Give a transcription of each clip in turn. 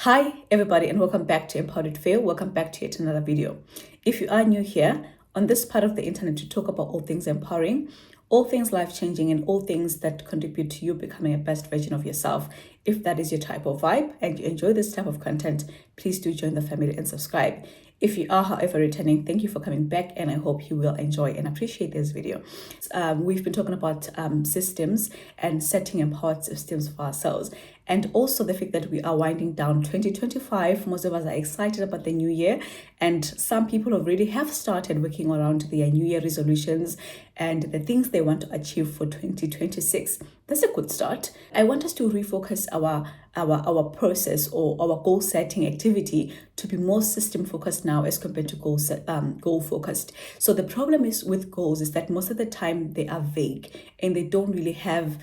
Hi everybody and welcome back to Empowered Fail. Welcome back to yet another video. If you are new here, on this part of the internet we talk about all things empowering, all things life-changing and all things that contribute to you becoming a best version of yourself. If that is your type of vibe and you enjoy this type of content, please do join the family and subscribe. If you are, however, returning, thank you for coming back and I hope you will enjoy and appreciate this video. We've been talking about systems and setting empowered systems for ourselves. And also the fact that we are winding down 2025. Most of us are excited about the new year. And some people already have started working around their new year resolutions and the things they want to achieve for 2026. That's a good start. I want us to refocus our process or our goal setting activity to be more system focused now as compared to goal focused. So the problem is with goals is that most of the time they are vague and they don't really have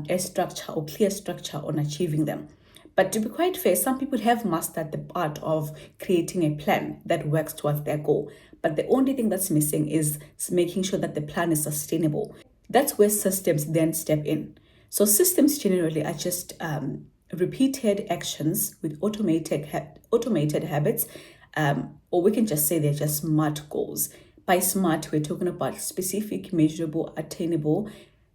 a structure or clear structure on achieving them. But to be quite fair, some people have mastered the art of creating a plan that works towards their goal. But the only thing that's missing is making sure that the plan is sustainable. That's where systems then step in. So systems generally are just repeated actions with automated habits, or we can just say they're just SMART goals. By SMART, we're talking about specific, measurable, attainable,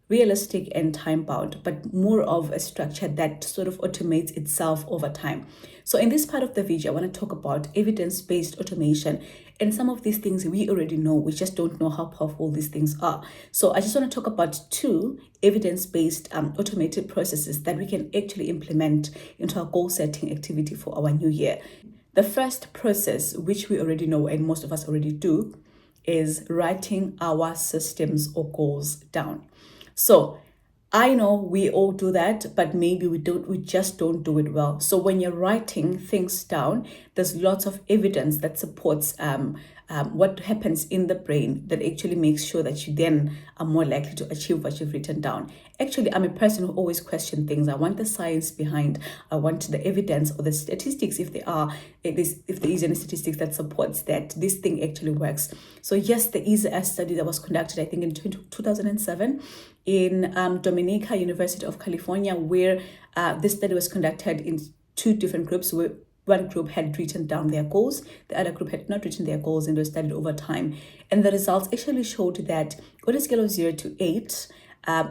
realistic and time bound, but more of a structure that sort of automates itself over time. So in this part of the video, I want to talk about evidence-based automation. And some of these things we already know, we just don't know how powerful these things are. So I just want to talk about two evidence-based automated processes that we can actually implement into our goal setting activity for our new year. The first process, which we already know and most of us already do, is writing our systems or goals down. So I know we all do that, but maybe we just don't do it well. So when you're writing things down, there's lots of evidence that supports what happens in the brain that actually makes sure that you then are more likely to achieve what you've written down. Actually, I'm a person who always questions things. I want the science behind. I want the evidence or the statistics if there is any statistics that supports that this thing actually works. So yes, there is a study that was conducted, I think in 2007 in Dominica University of California, where this study was conducted in two different groups where one group had written down their goals, the other group had not written their goals, and they studied over time. And the results actually showed that on a scale of 0 to 8,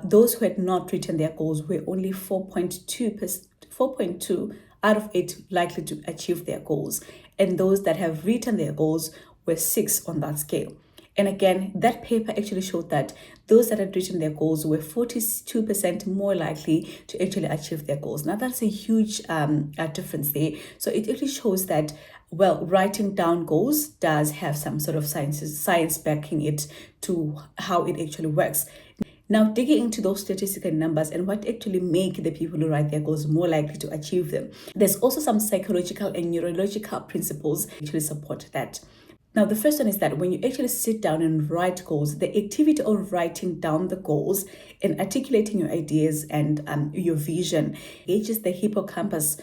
those who had not written their goals were only 4.2 out of 8 likely to achieve their goals. And those that have written their goals were 6 on that scale. And again, that paper actually showed that those that had written their goals were 42% more likely to actually achieve their goals. Now, that's a huge difference there. So it actually shows that, well, writing down goals does have some sort of science backing it to how it actually works. Now, digging into those statistical numbers and what actually make the people who write their goals more likely to achieve them, there's also some psychological and neurological principles that actually support that. Now, the first one is that when you actually sit down and write goals, the activity of writing down the goals and articulating your ideas and your vision engages the hippocampus,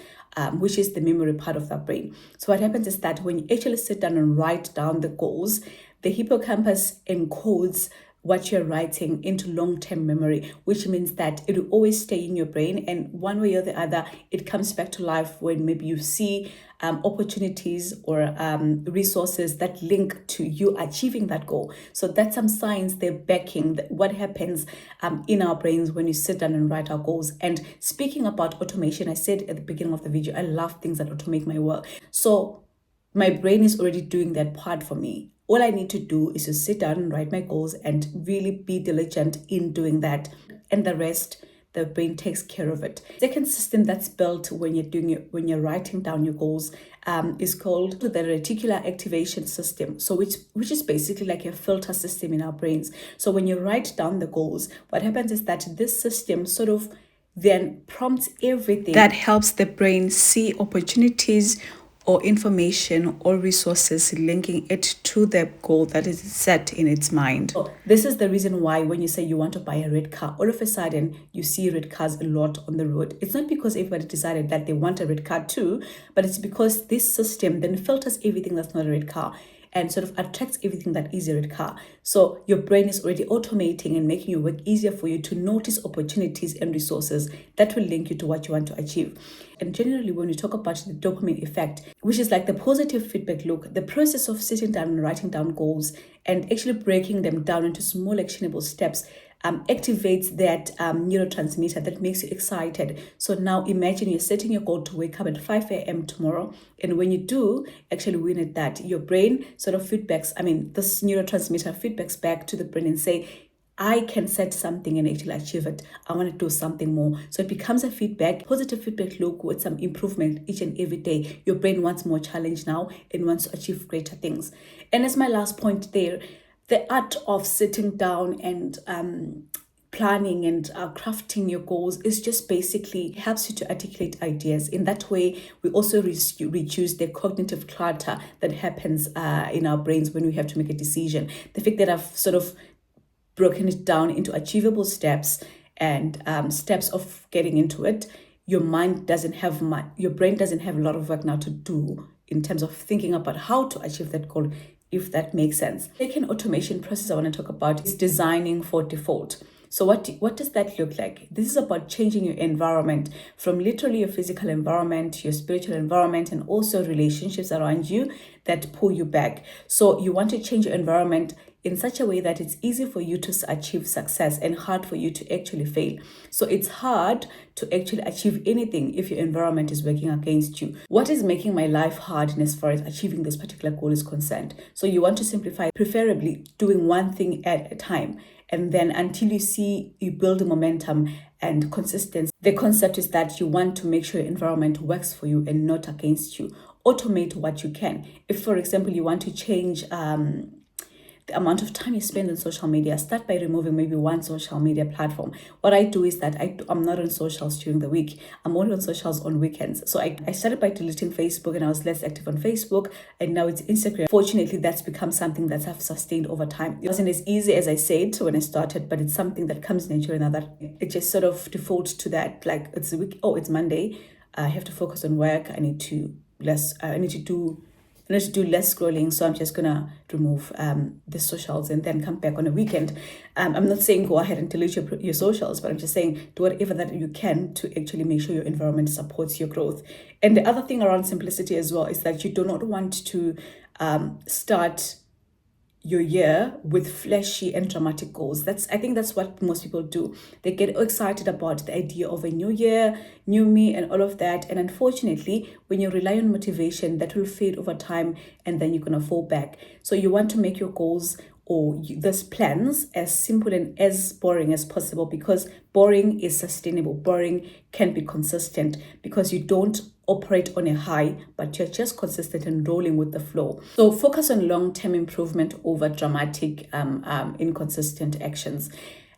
which is the memory part of the brain. So what happens is that when you actually sit down and write down the goals, the hippocampus encodes what you're writing into long-term memory, which means that it will always stay in your brain, and one way or the other it comes back to life when maybe you see opportunities or resources that link to you achieving that goal. So that's some science they're backing what happens in our brains when you sit down and write our goals. And speaking about automation, I said at the beginning of the video, I love things that automate my work. So my brain is already doing that part for me. All I need to do is to sit down and write my goals and really be diligent in doing that. And the rest, the brain takes care of it. Second system that's built when you're writing down your goals is called the reticular activation system. So which is basically like a filter system in our brains. So when you write down the goals, what happens is that this system sort of then prompts everything that helps the brain see opportunities or information or resources linking it to the goal that is set in its mind. So this is the reason why when you say you want to buy a red car, all of a sudden you see red cars a lot on the road. It's not because everybody decided that they want a red car too, but it's because this system then filters everything that's not a red car and sort of attracts everything that is a red car. So your brain is already automating and making your work easier for you to notice opportunities and resources that will link you to what you want to achieve. And generally, when we talk about the dopamine effect, which is like the positive feedback loop, the process of sitting down and writing down goals and actually breaking them down into small actionable steps, activates that neurotransmitter that makes you excited. So now imagine you're setting your goal to wake up at 5 a.m. tomorrow. And when you do actually win at that, your brain sort of feedbacks, this neurotransmitter feedbacks back to the brain and say, I can set something and actually achieve it. I want to do something more. So it becomes a positive feedback loop with some improvement each and every day. Your brain wants more challenge now and wants to achieve greater things. And as my last point there, the art of sitting down and planning and crafting your goals is just basically helps you to articulate ideas. In that way, we also reduce the cognitive clutter that happens in our brains when we have to make a decision. The fact that I've sort of broken it down into achievable steps and steps of getting into it, your brain doesn't have a lot of work now to do in terms of thinking about how to achieve that goal, if that makes sense. The second automation process I want to talk about is designing for default. So what does that look like? This is about changing your environment from literally your physical environment, your spiritual environment, and also relationships around you that pull you back. So you want to change your environment in such a way that it's easy for you to achieve success and hard for you to actually fail. So it's hard to actually achieve anything if your environment is working against you. What is making my life hard in as far as achieving this particular goal is concerned? So you want to simplify, preferably doing one thing at a time. And then until you build momentum and consistency. The concept is that you want to make sure your environment works for you and not against you. Automate what you can. If, for example, you want to change the amount of time you spend on social media, start by removing maybe one social media platform. What I do is that I'm not on socials during the week. I'm only on socials on weekends. So I started by deleting Facebook and I was less active on Facebook, and now it's Instagram. Fortunately, that's become something that I've sustained over time. It wasn't as easy as I said when I started, but it's something that comes naturally now that it just sort of defaults to that. Like it's a week, it's Monday. I have to focus on work. I need to do less scrolling, so I'm just gonna remove the socials and then come back on a weekend. I'm not saying go ahead and delete your socials, but I'm just saying do whatever that you can to actually make sure your environment supports your growth. And the other thing around simplicity as well is that you do not want to start your year with flashy and dramatic goals. I think that's what most people do. They get excited about the idea of a new year, new me, and all of that. And unfortunately, when you rely on motivation, that will fade over time and then you're going to fall back. So you want to make your goals or those plans as simple and as boring as possible, because boring is sustainable. Boring can be consistent because you don't operate on a high, but you're just consistent and rolling with the flow. So focus on long-term improvement over dramatic, inconsistent actions.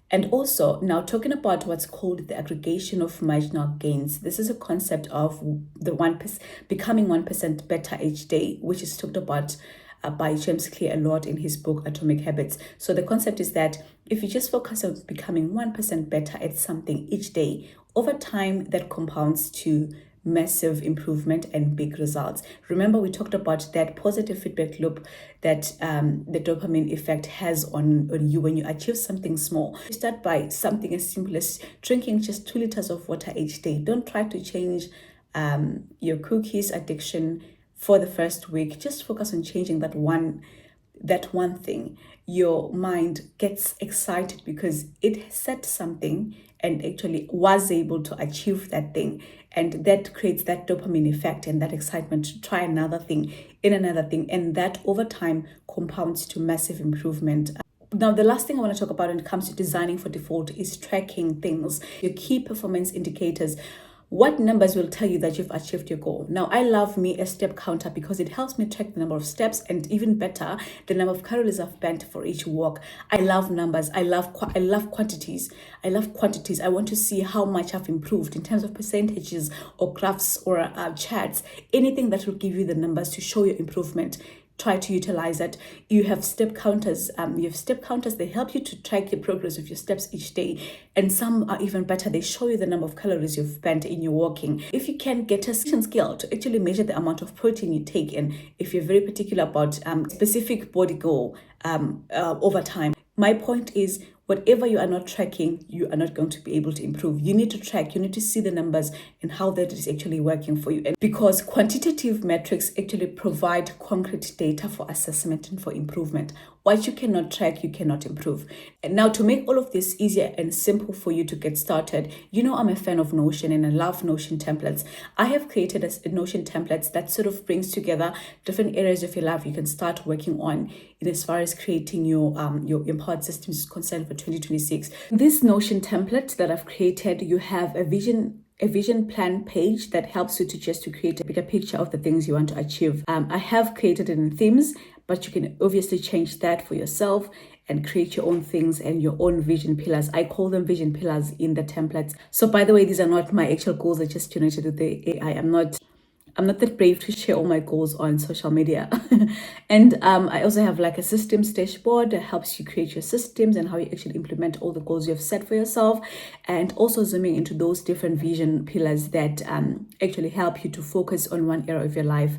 And also, now talking about what's called the aggregation of marginal gains. This is a concept of the 1% becoming 1% better each day, which is talked about by James Clear a lot in his book Atomic Habits. So the concept is that if you just focus on becoming 1% better at something each day, over time that compounds to massive improvement and big results. Remember, we talked about that positive feedback loop that the dopamine effect has on you when you achieve something small. You start by something as simple as drinking just 2 liters of water each day. Don't try to change your cookies addiction for the first week. Just focus on changing that one thing. Your mind gets excited because it set something and actually was able to achieve that thing, and that creates that dopamine effect and that excitement to try another thing, and that over time compounds to massive improvement. Now, the last thing I want to talk about when it comes to designing for default is tracking things, your key performance indicators. What numbers will tell you that you've achieved your goal? Now, I love me a step counter because it helps me track the number of steps and even better, the number of calories I've burnt for each walk. I love numbers. I love quantities. I want to see how much I've improved in terms of percentages or graphs or charts, anything that will give you the numbers to show your improvement. try to utilize it. You have step counters. They help you to track your progress of your steps each day, and some are even better. They show you the number of calories you've spent in your walking. If you can get a scale to actually measure the amount of protein you take in, if you're very particular about specific body goal over time. My point is, whatever you are not tracking, you are not going to be able to improve. You need to track, you need to see the numbers and how that is actually working for you. And because quantitative metrics actually provide concrete data for assessment and for improvement. What you cannot track, you cannot improve. And now, to make all of this easier and simple for you to get started, you know I'm a fan of Notion and I love Notion templates. I have created a Notion templates that sort of brings together different areas of your life you can start working on in as far as creating your Empowered Systems is concerned for 2026. This Notion template that I've created, you have a vision plan page that helps you to create a bigger picture of the things you want to achieve. I have created it in themes, but you can obviously change that for yourself and create your own things and your own vision pillars. I call them vision pillars in the templates. So by the way, these are not my actual goals. I just generated with the AI. I'm not that brave to share all my goals on social media. And I also have like a systems dashboard that helps you create your systems and how you actually implement all the goals you have set for yourself, and also zooming into those different vision pillars that actually help you to focus on one area of your life.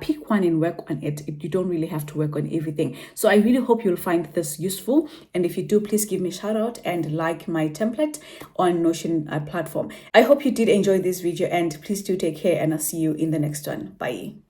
Pick one and work on it. You don't really have to work on everything. So I really hope you'll find this useful. And if you do, please give me a shout out and like my template on Notion platform. I hope you did enjoy this video, and please do take care, and I'll see you in the next one. Bye.